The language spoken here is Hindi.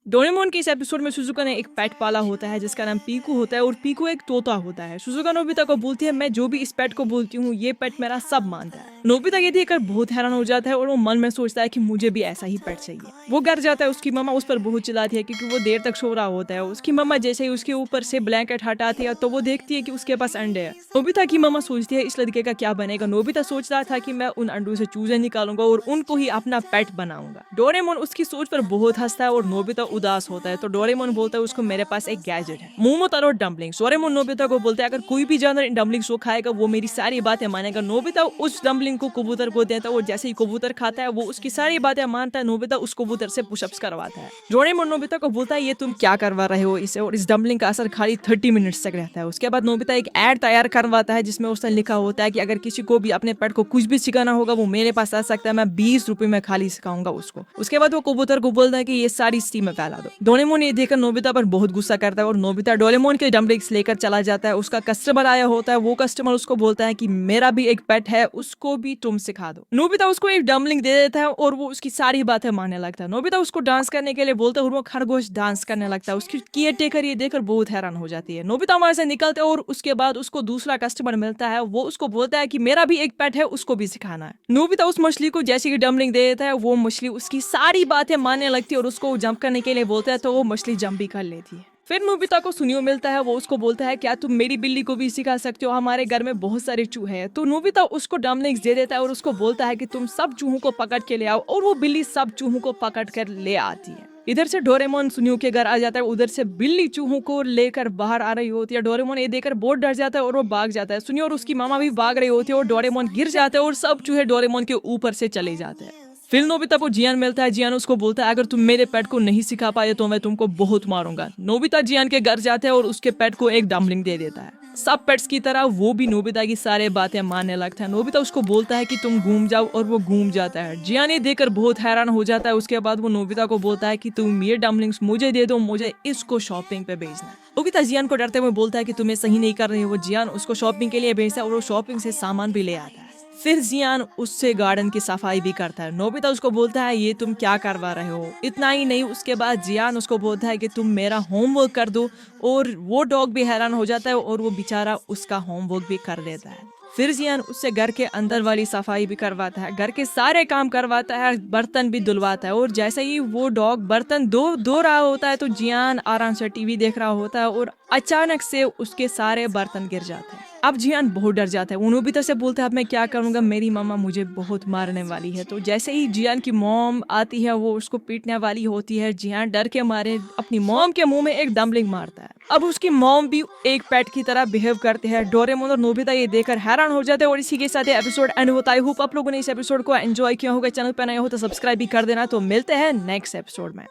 डोरेमोन के इस एपिसोड में सुजुका ने एक पेट पाला होता है जिसका नाम पीकू होता है और पीकू एक तोता होता है। सुजुका नोबिता को बोलती है, मैं जो भी इस पेट को बोलती हूँ ये पेट मेरा सब मानता है। नोबिता ये देखकर बहुत हैरान हो जाता है और वो मन में सोचता है कि मुझे भी ऐसा ही पेट चाहिए। वो घर जाता है, उसकी मम्मा उस पर बहुत चिल्लाती है क्योंकि वो देर तक सो रहा होता है। उसकी मम्मा जैसे ही उसके ऊपर से ब्लैंकेट हटाती है तो वो देखती है कि उसके पास अंडे है। नोबिता की मम्मा सोचती है इस लड़के का क्या बनेगा। नोबिता सोच रहा था कि मैं उन अंडों से चूजे निकालूंगा और उनको ही अपना पेट बनाऊंगा। डोरेमोन उसकी सोच पर बहुत हंसता है और नोबिता उदास होता है। तो डोरेमोन बोलता है उसको मेरे पास एक गैजेट है, मोमोतारो डम्पलिंग्स। डोरेमोन नोबिता को बोलता है अगर कोई भी जानवर इन डम्पलिंग्स को खाएगा वो मेरी सारी बातें मानेगा। नोबिता उस डम्पलिंग को कबूतर को देता है और जैसे ही कबूतर खाता है वो उसकी सारी बातें मानता है। नोबिता उस कबूतर से पुशअप्स करवाता है। डोरेमोन नोबिता को बोलता है ये तुम क्या करवा रहे हो इसे, और इस डम्पलिंग का असर खाली 30 मिनट्स तक रहता है। उसके बाद नोबिता एक एड तैयार करवाता है जिसमें उसने लिखा होता है कि अगर किसी को भी अपने पेट को कुछ भी सिखाना होगा वो मेरे पास आ सकता है, मैं 20 रुपए में खाली सिखाऊंगा उसको। उसके बाद वो कबूतर को बोलता है कि ये सारी स्टीम में फैला दो। डोरेमोन ये देखकर नोबिता पर बहुत गुस्सा करता है और नोबिता डोरेमोन के डम्पलिंग्स लेकर चला जाता है। उसका कस्टमर आया होता है, वो कस्टमर उसको बोलता है कि मेरा भी एक पेट है, उसको भी तुम सिखा दो। नोबिता उसको एक डम्पलिंग दे देता है और वो उसकी सारी बातें मानने लगता है। नोबिता उसको डांस करने के लिए बोलता है और वो खरगोश डांस करने लगता है। उसकी केयर टेकर ये देखकर बहुत हैरान हो जाती है। नोबिता वहां से निकलते है और उसके बाद उसको दूसरा कस्टमर मिलता है। वो उसको बोलता है कि मेरा भी एक पेट है, उसको भी सिखाना है। नोबिता उस मछली को जैसे ही डम्पलिंग दे देता है वो मछली उसकी सारी बातें मानने लगती है और उसको जंप करने के लिए बोलता है तो वो मछली जंप भी कर लेती है। फिर नोबिता को सुनियो मिलता है। वो उसको बोलता है क्या तुम मेरी बिल्ली को भी सिखा सकते हो, हमारे घर में बहुत सारे चूहे हैं। तो नोबिता उसको डम्पलिंग्स दे देता है और उसको बोलता है कि तुम सब चूहों को पकड़ के ले आओ, और वो बिल्ली सब चूहों को पकड़ कर ले आती है। इधर से डोरेमोन सुनियो के घर आ जाता है, उधर से बिल्ली चूहों को लेकर बाहर आ रही होती है। डोरेमोन ये देखकर बहुत डर जाता है और वो भाग जाता है। सुनियो और उसकी मामा भी भाग रही होती है और डोरेमोन गिर जाता है और सब चूहे डोरेमोन के ऊपर से चले जाते हैं। फिर नोबिता को जियान मिलता है। जियान उसको बोलता है अगर तुम मेरे पेट को नहीं सिखा पाए तो मैं तुमको बहुत मारूंगा। नोबिता जियान के घर जाता है और उसके पेट को एक डम्पलिंग दे देता है। सब पेट्स की तरह वो भी नोबिता की सारे बातें मानने लगता है। नोबिता उसको बोलता है कि तुम घूम जाओ और वो घूम जाता है। जियान ये देखकर बहुत हैरान हो जाता है। उसके बाद वो नोबिता को बोलता है कि तुम ये डम्पलिंग्स मुझे दे दो, मुझे इसको शॉपिंग पे भेजना है। नोबिता जियान को डरते हुए बोलता है कि तुम्हें सही नहीं कर रही हो। वो जियान उसको शॉपिंग के लिए भेजता है और वो शॉपिंग से सामान भी ले आता है। फिर जियान उससे गार्डन की सफाई भी करता है। नोबिता उसको बोलता है ये तुम क्या करवा रहे हो। इतना ही नहीं, उसके बाद जियान उसको बोलता है कि तुम मेरा होमवर्क कर दो, और वो डॉग भी हैरान हो जाता है और वो बेचारा उसका होमवर्क भी कर देता है। फिर जियान उससे घर के अंदर वाली सफाई भी करवाता है, घर के सारे काम करवाता है, बर्तन भी धुलवाता है। और जैसे ही वो डॉग बर्तन धो रहा होता है तो जियान आराम से टीवी देख रहा होता है और अचानक से उसके सारे बर्तन गिर जाते हैं। अब जियान बहुत डर जाता है। वो नोबिता से बोलता है अब मैं क्या करूंगा, मेरी मम्मा मुझे बहुत मारने वाली है। तो जैसे ही जियान की मॉम आती है वो उसको पीटने वाली होती है। जियान डर के मारे अपनी मॉम के मुंह में एक डम्पलिंग मारता है। अब उसकी मॉम भी एक पेट की तरह बिहेव करते हैं। डोरेमोन और नोबिता ये देखकर हैरान हो जाते हैं और इसी के साथ एपिसोड एंड होता है। होप आप लोगों ने इस एपिसोड को एंजॉय किया होगा। चैनल पर नए हो तो सब्सक्राइब भी कर देना। तो मिलते हैं नेक्स्ट एपिसोड में।